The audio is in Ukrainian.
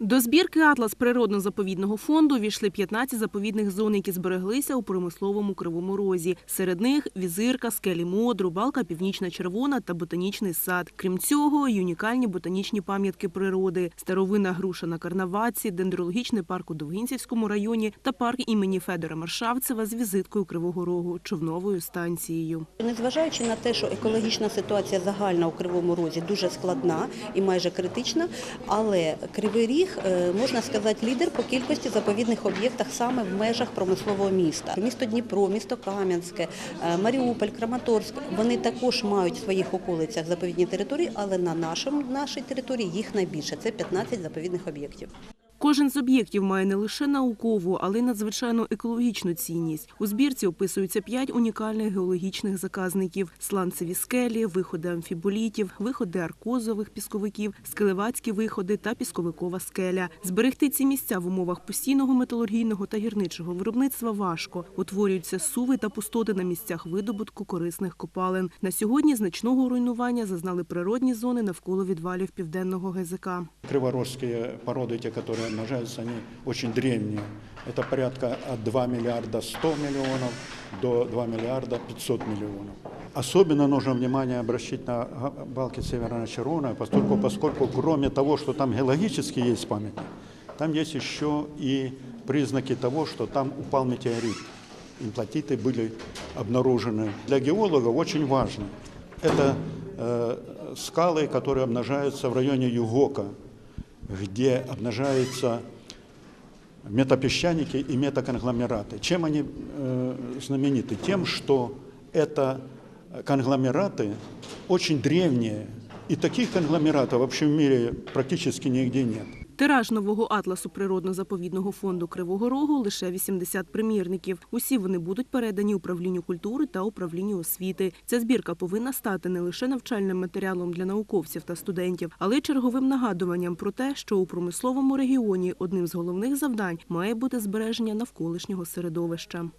До збірки «Атлас» природно-заповідного фонду ввійшли 15 заповідних зон, які збереглися у промисловому Кривому Розі. Серед них – Візирка, скелі Модру, Балка Північна Червона та ботанічний сад. Крім цього, й унікальні ботанічні пам'ятки природи – старовинна груша на Карнаватці, дендрологічний парк у Довгинцівському районі та парк імені Федора Маршавцева з візиткою Кривого Рогу – човновою станцією. Незважаючи на те, що екологічна ситуація загальна у Кривому Розі дуже складна і майже критична, але Кривий Ріг, можна сказати, лідер по кількості заповідних об'єктах саме в межах промислового міста. Місто Дніпро, місто Кам'янське, Маріуполь, Краматорськ – вони також мають в своїх околицях заповідні території, але на нашій території їх найбільше – це 15 заповідних об'єктів. Кожен з об'єктів має не лише наукову, але й надзвичайно екологічну цінність. У збірці описуються 5 унікальних геологічних заказників – сланцеві скелі, виходи амфіболітів, виходи аркозових пісковиків, скелевацькі виходи та пісковикова скеля. Зберегти ці місця в умовах постійного металургійного та гірничого виробництва важко. Утворюються суви та пустоти на місцях видобутку корисних копалин. На сьогодні значного руйнування зазнали природні зони навколо відвалів Південного ГЗК. Криворожские породы, те, которые умножаются, они очень древние. Это порядка от 2 миллиарда 100 миллионов до 2 миллиарда 500 миллионов. Особенно нужно внимание обращать на балки Северная Червона, поскольку кроме того, что там геологически есть памятник, там есть еще и признаки того, что там упал метеорит. Имплантиты были обнаружены. Для геологов очень важно. Это скалы, которые обнажаются в районе Югока, где обнажаются метапесчаники и метаконгломераты. Чем они знамениты? Тем, что это конгломераты очень древние, и таких конгломератов вообще в мире практически нигде нет. Тираж нового атласу природно-заповідного фонду Кривого Рогу – лише 80 примірників. Усі вони будуть передані управлінню культури та управлінню освіти. Ця збірка повинна стати не лише навчальним матеріалом для науковців та студентів, але й черговим нагадуванням про те, що у промисловому регіоні одним з головних завдань має бути збереження навколишнього середовища.